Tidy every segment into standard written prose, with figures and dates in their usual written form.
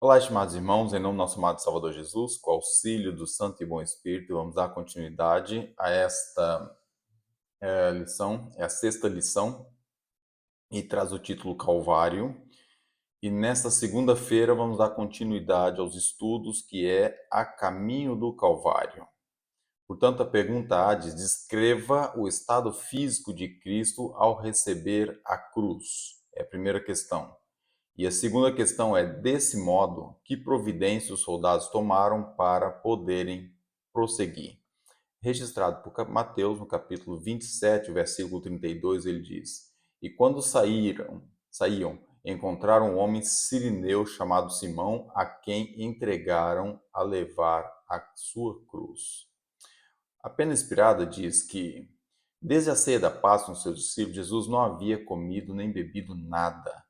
Olá, estimados irmãos, em nome do nosso amado Salvador Jesus, com o auxílio do Santo e Bom Espírito, vamos dar continuidade a esta lição, é a sexta lição, e traz o título Calvário. E nesta segunda-feira vamos dar continuidade aos estudos que é A Caminho do Calvário. Portanto, a pergunta A diz: descreva o estado físico de Cristo ao receber a cruz. É a primeira questão. E a segunda questão é: desse modo, que providência os soldados tomaram para poderem prosseguir? Registrado por Mateus, no capítulo 27, versículo 32, ele diz: E quando saíam, encontraram um homem sirineu chamado Simão, a quem entregaram a levar a sua cruz. A pena inspirada diz que, desde a ceia da Páscoa com seus discípulos, Jesus não havia comido nem bebido nada.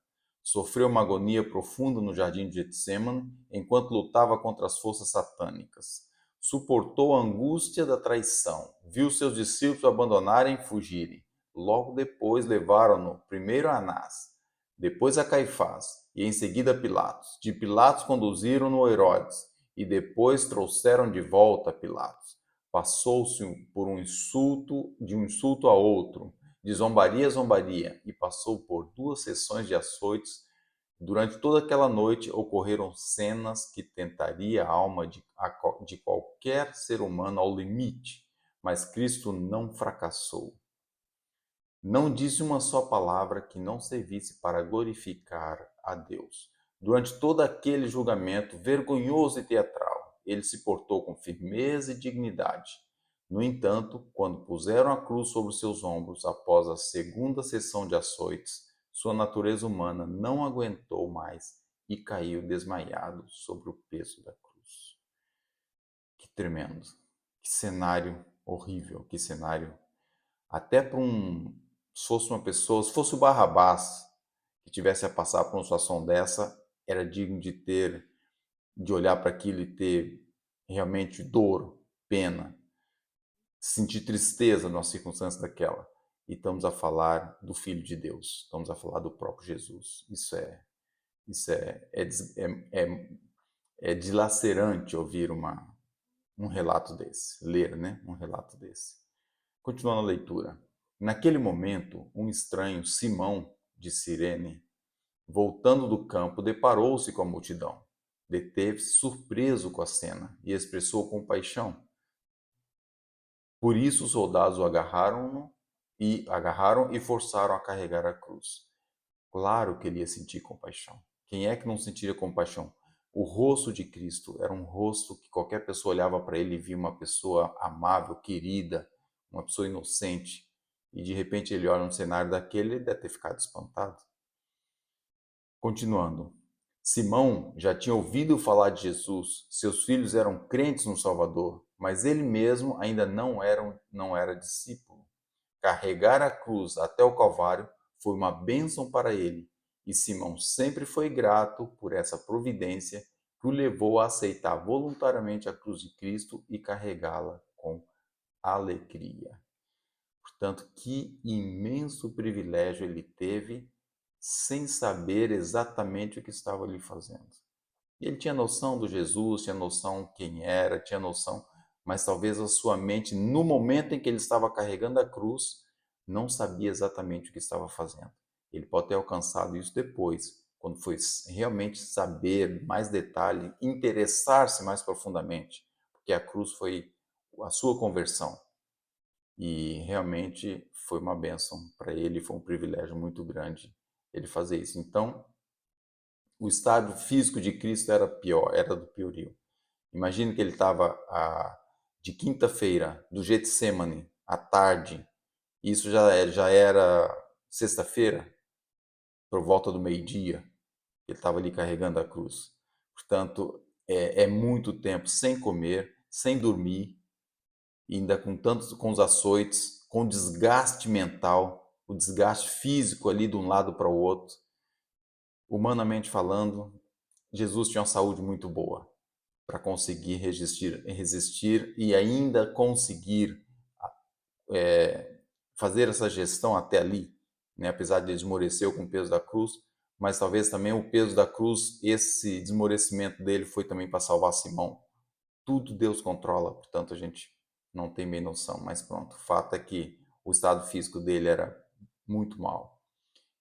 Sofreu uma agonia profunda no jardim de Getsêmani, enquanto lutava contra as forças satânicas. Suportou a angústia da traição, viu seus discípulos o abandonarem e fugirem. Logo depois levaram-no primeiro a Anás, depois a Caifás e em seguida a Pilatos. De Pilatos conduziram-no a Herodes e depois trouxeram de volta a Pilatos. Passou-se por de um insulto a outro, de zombaria a zombaria, e passou por 2 sessões de açoites. Durante toda aquela noite ocorreram cenas que tentaria a alma de qualquer ser humano ao limite, mas Cristo não fracassou. Não disse uma só palavra que não servisse para glorificar a Deus. Durante todo aquele julgamento vergonhoso e teatral, ele se portou com firmeza e dignidade. No entanto, quando puseram a cruz sobre os seus ombros após a segunda sessão de açoites, sua natureza humana não aguentou mais e caiu desmaiado sobre o peso da cruz. Que tremendo! Que cenário horrível! Que cenário! Até para se fosse uma pessoa, se fosse o Barrabás que tivesse a passar por uma situação dessa, era digno de olhar para aquilo e ter realmente dor, pena, sentir tristeza numa circunstância daquela. E estamos a falar do Filho de Deus, estamos a falar do próprio Jesus. É dilacerante ouvir um relato desse, ler, né? Um relato desse. Continuando a leitura. Naquele momento, um estranho, Simão, de Cirene, voltando do campo, deparou-se com a multidão. Deteve-se surpreso com a cena e expressou compaixão. Por isso os soldados o agarraram e forçaram a carregar a cruz. Claro que ele ia sentir compaixão. Quem é que não sentiria compaixão? O rosto de Cristo era um rosto que qualquer pessoa olhava para ele e via uma pessoa amável, querida, uma pessoa inocente. E de repente ele olha um cenário daquele, ele deve ter ficado espantado. Continuando. Simão já tinha ouvido falar de Jesus, seus filhos eram crentes no Salvador, mas ele mesmo ainda não era discípulo. Carregar a cruz até o Calvário foi uma bênção para ele, e Simão sempre foi grato por essa providência que o levou a aceitar voluntariamente a cruz de Cristo e carregá-la com alegria. Portanto, que imenso privilégio ele teve sem saber exatamente o que estava ali fazendo. Ele tinha noção do Jesus, tinha noção quem era, tinha noção, mas talvez a sua mente, no momento em que ele estava carregando a cruz, não sabia exatamente o que estava fazendo. Ele pode ter alcançado isso depois, quando foi realmente saber mais detalhe, interessar-se mais profundamente, porque a cruz foi a sua conversão. E realmente foi uma bênção para ele, foi um privilégio muito grande ele fazer isso. Então, o estado físico de Cristo era pior, era do piorio. Imagine que ele estava de quinta-feira, do Getsemane, à tarde, isso já era sexta-feira, por volta do meio-dia, ele estava ali carregando a cruz. Portanto, é muito tempo sem comer, sem dormir, ainda com os açoites, com desgaste mental, o desgaste físico ali de um lado para o outro. Humanamente falando, Jesus tinha uma saúde muito boa para conseguir resistir e ainda conseguir fazer essa gestão até ali, né? Apesar de ele esmorecer com o peso da cruz, mas talvez também o peso da cruz, esse desmorecimento dele foi também para salvar Simão. Tudo Deus controla, portanto a gente não tem bem noção, mas pronto. O fato é que o estado físico dele era muito mau.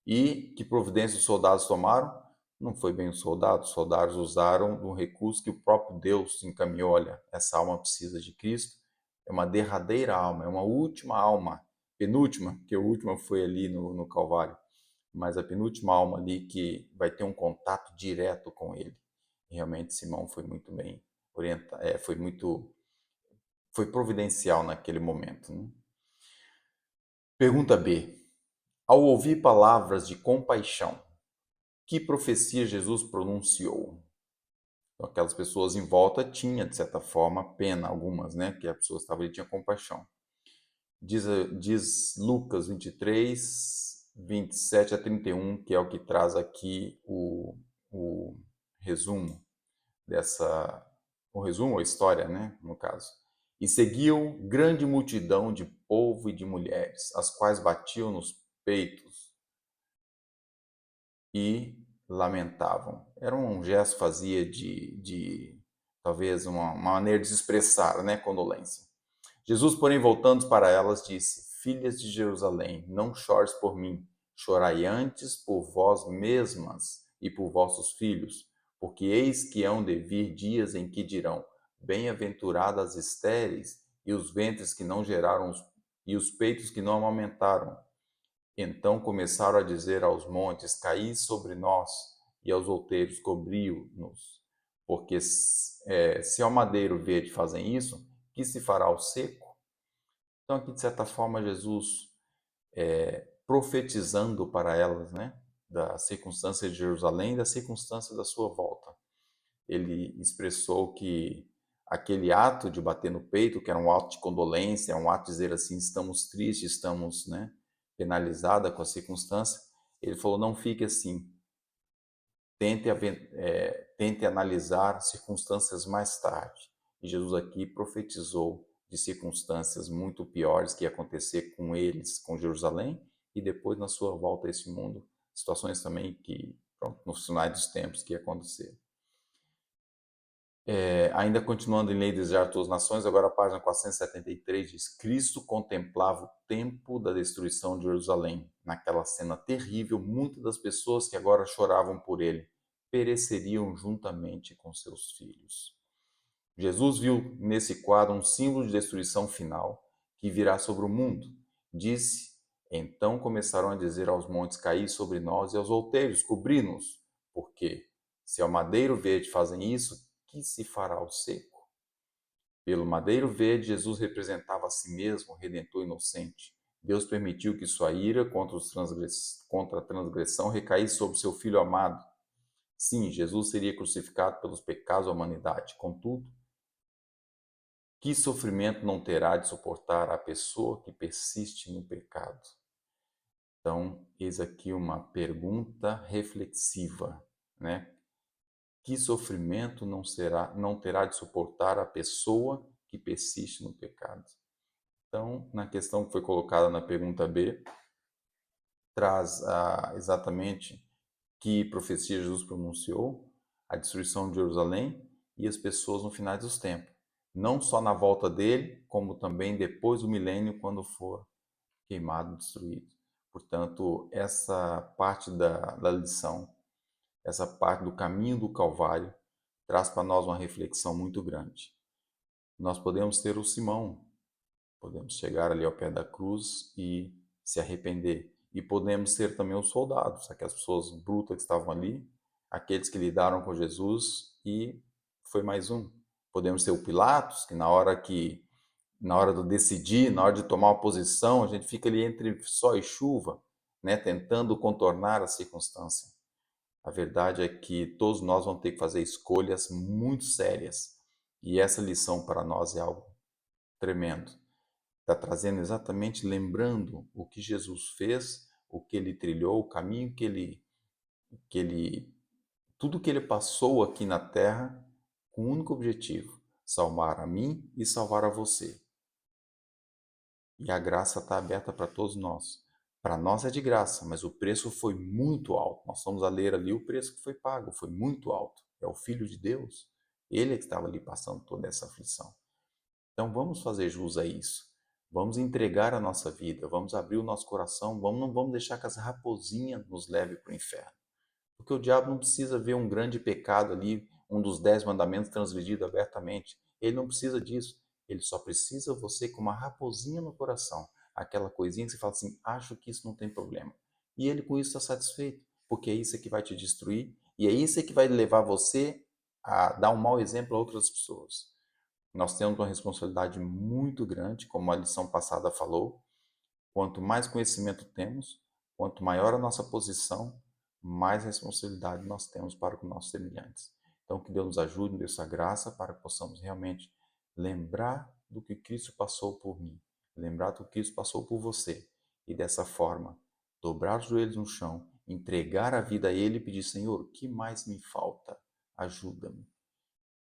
E que providência os soldados tomaram? Não foi bem os soldados usaram um recurso que o próprio Deus encaminhou. Olha, essa alma precisa de Cristo, é uma derradeira alma, é uma última alma, penúltima, porque a última foi ali no Calvário, mas a penúltima alma ali que vai ter um contato direto com ele. E realmente Simão foi muito bem orientado, foi providencial naquele momento. Né? Pergunta B. Ao ouvir palavras de compaixão, que profecia Jesus pronunciou? Então, aquelas pessoas em volta tinham, de certa forma, pena, algumas, né? Que a pessoa estava ali, tinha compaixão. Diz Lucas 23, 27 a 31, que é o que traz aqui o resumo dessa, o resumo, a história, né, no caso. E seguiam grande multidão de povo e de mulheres, as quais batiam nos peitos e lamentavam. Era um gesto fazia de talvez uma maneira de se expressar, né, condolência. Jesus, porém, voltando para elas, disse: Filhas de Jerusalém, não chores por mim, chorai antes por vós mesmas e por vossos filhos, porque eis que hão de vir dias em que dirão: Bem-aventuradas as estéreis e os ventres que não geraram e os peitos que não amamentaram. Então começaram a dizer aos montes: Caí sobre nós, e aos outeiros cobriu-nos. Porque se ao madeiro verde fazem isso, que se fará ao seco? Então, aqui, de certa forma, Jesus profetizando para elas, né, da circunstância de Jerusalém e da circunstância da sua volta. Ele expressou que aquele ato de bater no peito, que era um ato de condolência, um ato de dizer assim, estamos tristes, estamos, né, penalizada com a circunstância, ele falou, não fique assim, tente analisar circunstâncias mais tarde. E Jesus aqui profetizou de circunstâncias muito piores que ia acontecer com eles, com Jerusalém, e depois na sua volta a esse mundo, situações também que, pronto, nos finais dos tempos que ia acontecer. Ainda continuando em Lei de Desejar Todas as Nações, agora a página 473 diz: Cristo contemplava o tempo da destruição de Jerusalém. Naquela cena terrível, muitas das pessoas que agora choravam por ele pereceriam juntamente com seus filhos. Jesus viu nesse quadro um símbolo de destruição final que virá sobre o mundo. Disse: Então começaram a dizer aos montes: Caí sobre nós, e aos outeiros: Cobri-nos. Porque se ao madeiro verde fazem isso, que se fará ao seco? Pelo madeiro verde, Jesus representava a si mesmo, o Redentor inocente. Deus permitiu que sua ira contra a transgressão recaísse sobre seu Filho amado. Sim, Jesus seria crucificado pelos pecados da humanidade. Contudo, que sofrimento não terá de suportar a pessoa que persiste no pecado? Então, eis aqui uma pergunta reflexiva, né? Que sofrimento não terá de suportar a pessoa que persiste no pecado? Então, na questão que foi colocada na pergunta B, traz exatamente que profecia Jesus pronunciou, a destruição de Jerusalém e as pessoas no final dos tempos. Não só na volta dele, como também depois do milênio, quando for queimado, destruído. Portanto, essa parte da lição, essa parte do caminho do Calvário, traz para nós uma reflexão muito grande. Nós podemos ser o Simão, podemos chegar ali ao pé da cruz e se arrepender. E podemos ser também os soldados, aquelas pessoas brutas que estavam ali, aqueles que lidaram com Jesus e foi mais um. Podemos ser o Pilatos, que na hora do decidir, na hora de tomar uma posição, a gente fica ali entre sol e chuva, né, tentando contornar a circunstância. A verdade é que todos nós vamos ter que fazer escolhas muito sérias. E essa lição para nós é algo tremendo. Está trazendo exatamente, lembrando o que Jesus fez, o que ele trilhou, o caminho tudo que ele passou aqui na terra, com um único objetivo: salvar a mim e salvar a você. E a graça está aberta para todos nós. Para nós é de graça, mas o preço foi muito alto. Nós vamos a ler ali o preço que foi pago, foi muito alto. É o Filho de Deus, ele é que estava ali passando toda essa aflição. Então vamos fazer jus a isso. Vamos entregar a nossa vida, vamos abrir o nosso coração, não vamos deixar que as raposinhas nos levem para o inferno. Porque o diabo não precisa ver um grande pecado ali, um dos 10 mandamentos transgredido abertamente. Ele não precisa disso. Ele só precisa você com uma raposinha no coração. Aquela coisinha que você fala assim, acho que isso não tem problema. E ele com isso está satisfeito, porque é isso que vai te destruir e é isso que vai levar você a dar um mau exemplo a outras pessoas. Nós temos uma responsabilidade muito grande, como a lição passada falou. Quanto mais conhecimento temos, quanto maior a nossa posição, mais responsabilidade nós temos para com nossos semelhantes. Então, que Deus nos ajude, nos dê essa graça para que possamos realmente lembrar do que Cristo passou por mim, lembrar do que Cristo passou por você, e dessa forma, dobrar os joelhos no chão, entregar a vida a Ele e pedir: Senhor, o que mais me falta? Ajuda-me.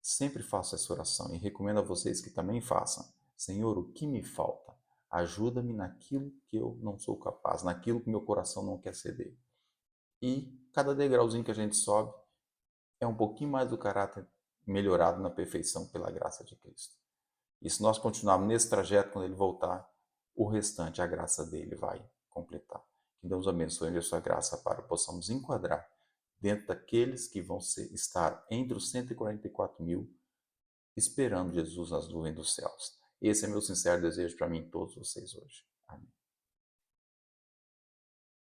Sempre faço essa oração e recomendo a vocês que também façam. Senhor, o que me falta? Ajuda-me naquilo que eu não sou capaz, naquilo que meu coração não quer ceder. E cada degrauzinho que a gente sobe é um pouquinho mais do caráter melhorado na perfeição pela graça de Cristo. E se nós continuarmos nesse trajeto, quando Ele voltar, o restante, a graça dele vai completar. Que Deus abençoe a sua graça para que possamos enquadrar dentro daqueles que vão estar entre os 144 mil esperando Jesus nas nuvens dos céus. Esse é meu sincero desejo para mim e todos vocês hoje. Amém.